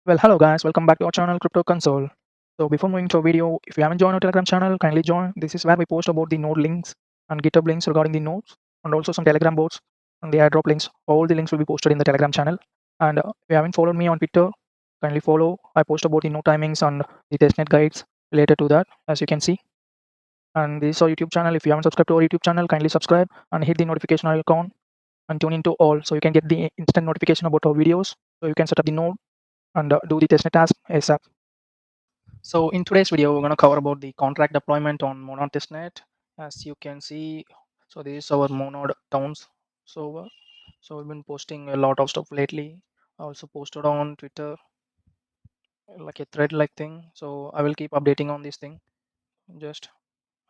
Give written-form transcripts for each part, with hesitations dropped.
Well, hello guys, welcome back to our channel Crypto Console. So before moving to a video, if you haven't joined our Telegram channel, kindly join. This is where we post about the node links and GitHub links regarding the nodes and also some Telegram bots and the airdrop links. All the links will be posted in the Telegram channel. And if you haven't followed me on Twitter, kindly follow. I post about the node timings and the testnet guides related to that, as you can see. And this is our YouTube channel. If you haven't subscribed to our YouTube channel, kindly subscribe and hit the notification icon and tune into all so you can get the instant notification about our videos. So you can set up the node and do the testnet task ASAP. So in today's video, we're going to cover about the contract deployment on Monad testnet. As you can see, so this is our Monad towns server. So we've been posting a lot of stuff lately. I also posted on Twitter like a thread like thing. So I will keep updating on this thing. Just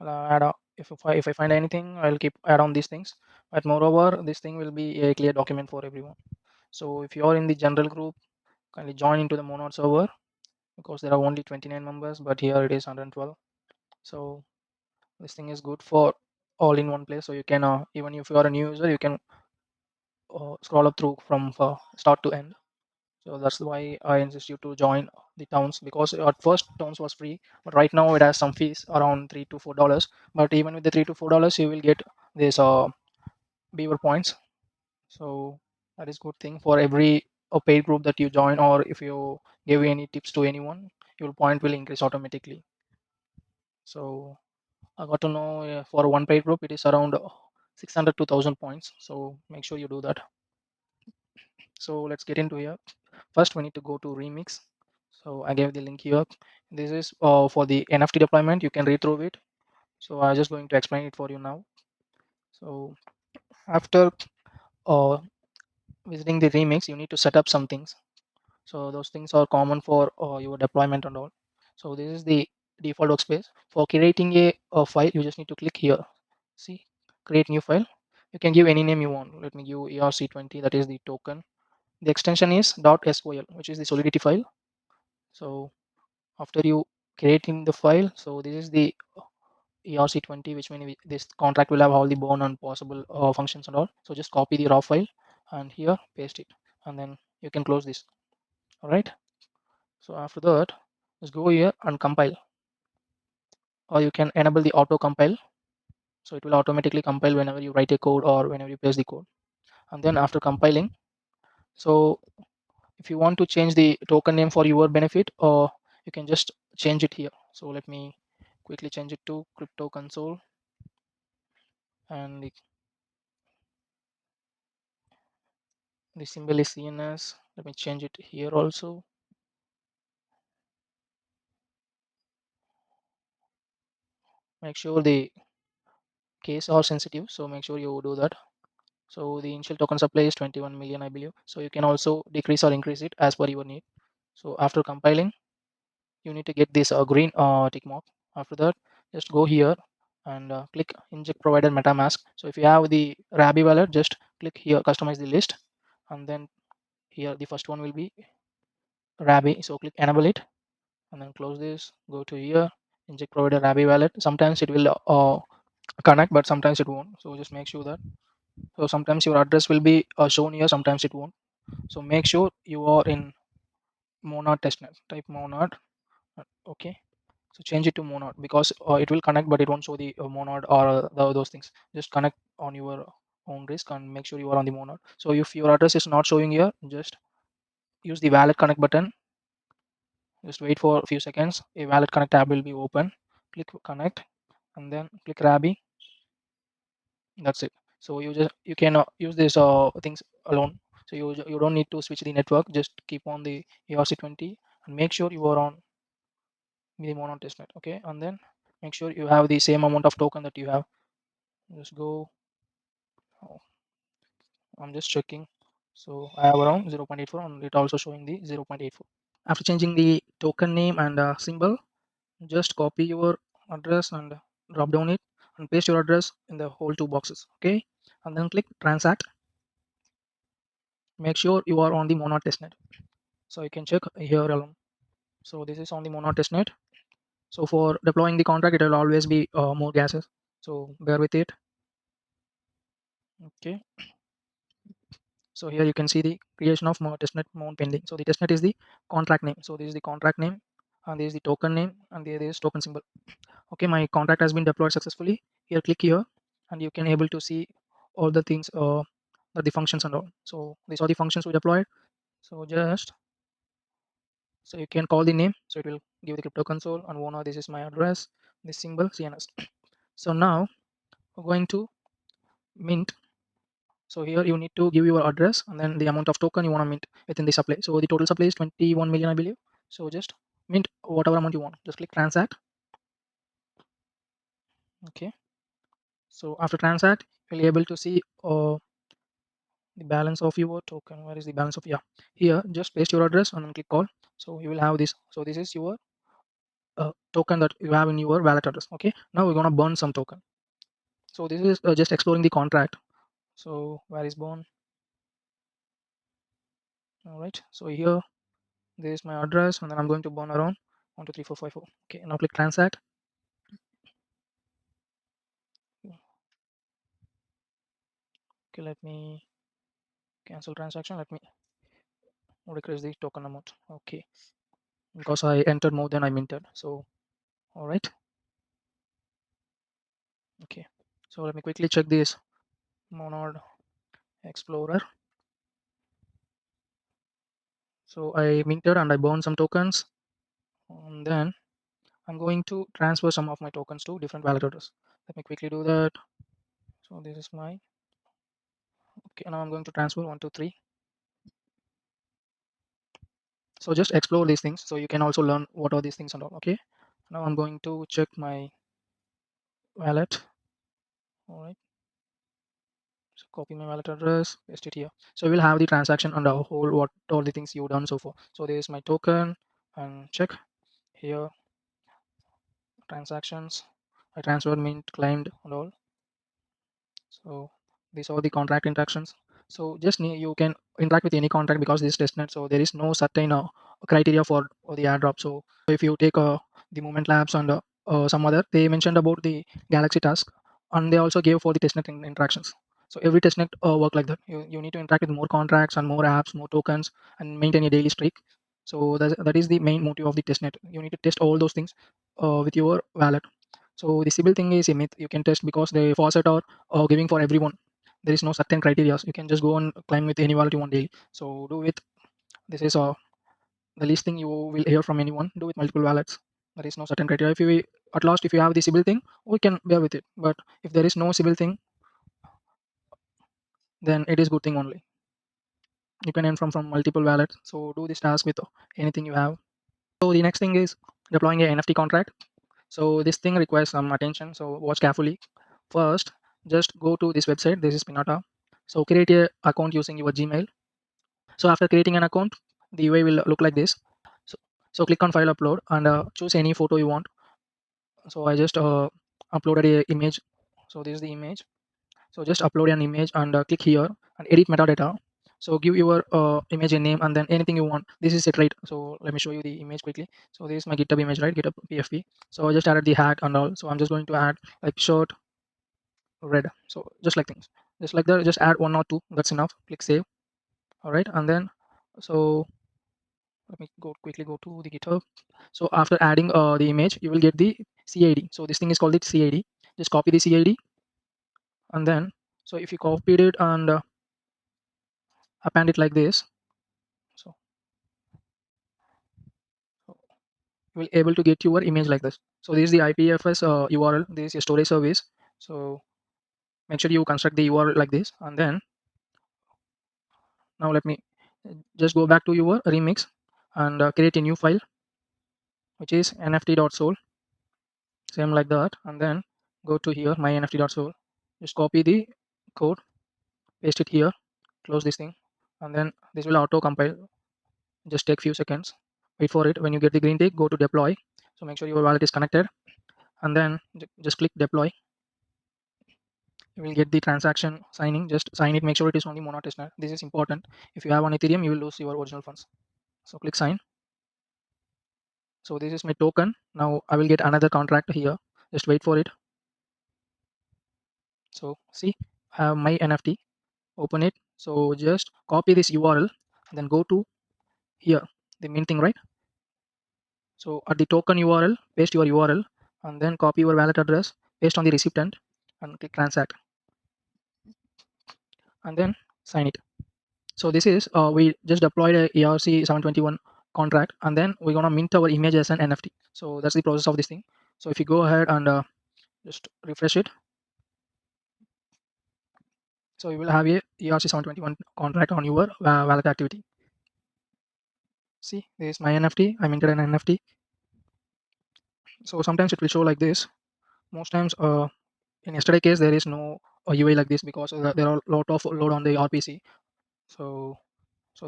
add up. If I find anything, I'll keep add on these things. But moreover, this thing will be a clear document for everyone. So if you are in the general group, kindly join into the Monad server because there are only 29 members, but here it is 112. So this thing is good for all in one place, so you can even if you are a new user, you can scroll up through from start to end. So that's why I insist you to join the towns, because at first towns was free, but right now it has some fees around $3 to $4. But even with the $3 to $4, you will get this beaver points. So that is good thing for every paid group that you join, or if you give any tips to anyone, your point will increase automatically. So I got to know for one paid group it is around 600 to 1000 points. So make sure you do that. So let's get into here. First, we need to go to Remix. So I gave the link here. This is for the NFT deployment. You can read through it. So I'm just going to explain it for you now. So after uh, visiting the Remix, you need to set up some things. So those things are common for your deployment and all. So this is the default workspace. For creating a file, you just need to click here. See, create new file. You can give any name you want. Let me give ERC20, that is the token. The extension is .sol, which is the Solidity file. So after you creating the file, so this is the ERC20, which means this contract will have all the bound and possible functions and all. So just copy the raw file and here paste it, and then you can close this. All right. So after that, just go here and compile, or you can enable the auto compile. So it will automatically compile whenever you write a code or whenever you paste the code. And then after compiling, so if you want to change the token name for your benefit, or you can just change it here. So let me quickly change it to crypto console, and the symbol is CNS. Let me change it here also. Make sure the case are sensitive, so make sure you do that. So the initial token supply is 21 million, I believe. So you can also decrease or increase it as per your need. So after compiling, you need to get this green tick mark. After that, just go here and click inject provider MetaMask. So if you have the Rabi wallet, just click here, customize the list, and then here the first one will be Rabi. So click enable it, and then close this. Go to here, inject provider Rabi wallet. Sometimes it will connect, but sometimes it won't. So just make sure that. So sometimes your address will be shown here, sometimes it won't. So make sure you are in Monad testnet. Type Monad. Okay. So change it to Monad, because it will connect, but it won't show the Monad or those things. Just connect on your own risk and make sure you are on the Monad. So if your address is not showing here, just use the wallet connect button. Just wait for a few seconds. A wallet connect tab will be open. Click connect and then click Rabi. That's it. So you can use these things alone. So you don't need to switch the network. Just keep on the ERC20 and make sure you are on the Monad testnet. Okay, and then make sure you have the same amount of token that you have. Just go. Oh, I'm just checking. So I have around 0.84 and it also showing the 0.84. After changing the token name and symbol, just copy your address and drop down it and paste your address in the whole two boxes. Okay, and then click transact. Make sure you are on the Monad testnet. So you can check here alone. So this is on the Monad testnet. So for deploying the contract, it will always be more gases. So bear with it. Okay. So here you can see the creation of more testnet mount pending. So the testnet is the contract name. So this is the contract name, and this is the token name, and there is token symbol. Okay, my contract has been deployed successfully. Here, click here, and you can able to see all the things, the functions and all. So these are the functions we deployed. So so you can call the name. So it will give the crypto console and owner. This is my address. This symbol CNS. So now we're going to mint. So here you need to give your address and then the amount of token you want to mint within the supply. So the total supply is 21 million, I believe. So just mint whatever amount you want. Just click transact. Okay. So after transact, you'll be able to see the balance of your token. Where is the balance of, yeah, here just paste your address and then click call. So you will have this. So this is your token that you have in your wallet address. Okay, now we're gonna burn some token. So this is just exploring the contract. So where is burn? All right, so here this is my address and then I'm going to burn around 123454. Okay, now click transact. Okay, let me cancel transaction. Let me decrease the token amount. Okay, because I entered more than I minted. So all right. Okay, so let me quickly check this Monad Explorer. So I minted and I burned some tokens, and then I'm going to transfer some of my tokens to different wallet address. Let me quickly do that. So this is my, okay, now I'm going to transfer 123. So just explore these things so you can also learn what are these things and all. Okay, now I'm going to check my wallet. All right, so copy my wallet address, paste it here. So we'll have the transaction and the whole what all the things you've done so far. So there is my token, and check here transactions. I transferred, mint, claimed and all. So these are the contract interactions. So just you can interact with any contract because this is testnet. So there is no certain criteria for the airdrop. So if you take the Movement Labs and some other, they mentioned about the Galaxy task, and they also gave for the testnet interactions. So every testnet work like that. You need to interact with more contracts and more apps, more tokens, and maintain a daily streak. So that is the main motive of the testnet. You need to test all those things with your wallet. So the Sybil thing is a myth. You can test because the faucet are giving for everyone. There is no certain criteria. You can just go and climb with any wallet you want daily. So do with, this is the least thing you will hear from anyone. Do with multiple wallets. There is no certain criteria. If you at last, if you have the Sybil thing, we can bear with it. But if there is no Sybil thing, then it is good thing only. You can earn from multiple wallets. So do this task with anything you have. So the next thing is deploying a NFT contract. So this thing requires some attention. So watch carefully. First, just go to this website. This is Pinata. So create a account using your Gmail. So after creating an account, the UI will look like this. So, so click on file upload and choose any photo you want. So I just uploaded a image. So this is the image. So just upload an image and click here and edit metadata. So give your image a name and then anything you want. This is it, right? So let me show you the image quickly. So this is my GitHub image, right? GitHub PFP. So I just added the hat and all. So I'm just going to add like shirt red. So just like things, just like that, just add one or two. That's enough. Click save. All right, and then so let me quickly go to the GitHub. So after adding the image, you will get the CID. So this thing is called the CID. Just copy the CID, and then so if you copied it and append it like this, so you will able to get your image like this. So this is the IPFS URL. This is your storage service. So make sure you construct the URL like this, and then now let me just go back to your remix and create a new file, which is nft.sol. Same like that, and then go to here my nft.sol. Just copy the code, paste it here, close this thing, and then this will auto compile. Just take few seconds, wait for it. When you get the green tick, go to deploy. So make sure your wallet is connected, and then just click deploy. You will get the transaction signing. Just sign it. Make sure it is only mono testnet. This is important. If you have on Ethereum, you will lose your original funds. So click sign. So this is my token. Now I will get another contract here. Just wait for it. So see, I have my NFT. Open it. So just copy this URL, then go to here, the main thing, right? So at the token URL, paste your URL, and then copy your wallet address, paste on the recipient, and click transact, and then sign it. So this is we just deployed a ERC721 contract, and then we're gonna mint our image as an NFT. So that's the process of this thing. So if you go ahead and just refresh it, so you will have a ERC721 contract on your wallet activity. See, this is my NFT. I minted an NFT. So sometimes it will show like this. Most times, in yesterday case, there is no UI like this because there are a lot of load on the RPC. So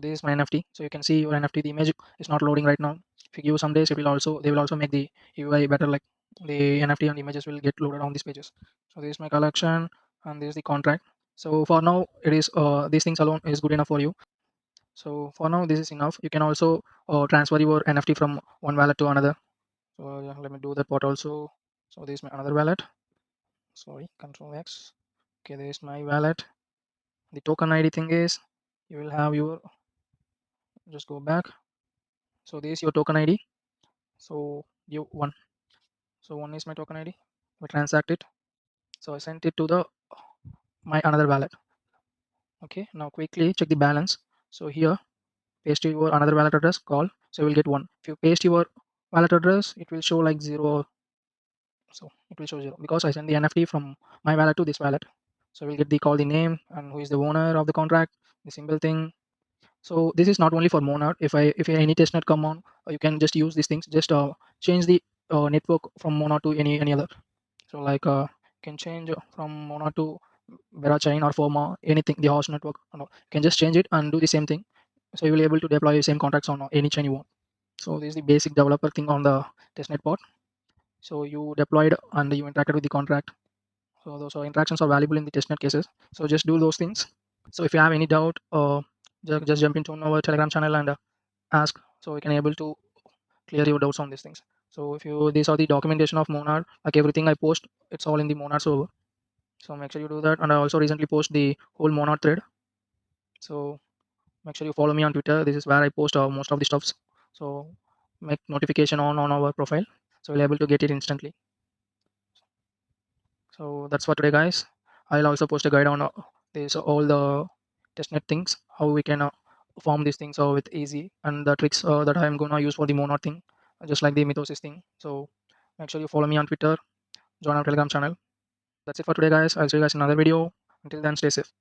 this is my NFT. So you can see your NFT. The image is not loading right now. If you give some days, they will also make the UI better. Like the NFT and images will get loaded on these pages. So this is my collection, and this is the contract. So for now, it is these things alone is good enough for you. So for now, this is enough. You can also transfer your NFT from one wallet to another. So yeah, let me do that part also. So this is my another wallet. Sorry, Control X. Okay, there is my wallet. The token ID thing is you will have your, just go back. So this is your token ID. So you one. So one is my token ID. We transact it. So I sent it to the my another wallet. Okay, now quickly check the balance. So here paste your another wallet address, call. So you will get one. If you paste your wallet address, it will show like zero. So it will show zero because I sent the NFT from my wallet to this wallet. So we'll get the call, the name, and who is the owner of the contract, the symbol thing. So this is not only for Monad. If any testnet come on, you can just use these things. Just change the network from Monad to any other. So like can change from Monad to Bera chain or Forma, anything, the host network. You can just change it and do the same thing. So you will be able to deploy the same contracts on any chain you want. So this is the basic developer thing on the testnet part. So you deployed and you interacted with the contract. So those interactions are valuable in the testnet cases. So just do those things. So if you have any doubt, just jump into our Telegram channel and ask. So we can able to clear your doubts on these things. So if you these are the documentation of Monad, like everything I post, it's all in the Monad server. So make sure you do that. And I also recently post the whole Monad thread. So make sure you follow me on Twitter. This is where I post most of the stuffs. So make notification on our profile. So you'll able to get it instantly. So that's for today, guys. I'll also post a guide on this all the testnet things, how we can form these things with easy, and the tricks that I'm gonna use for the Monad thing, just like the Mythosis thing. So make sure you follow me on Twitter, join our Telegram channel. That's it for today, guys. I'll see you guys in another video. Until then, stay safe.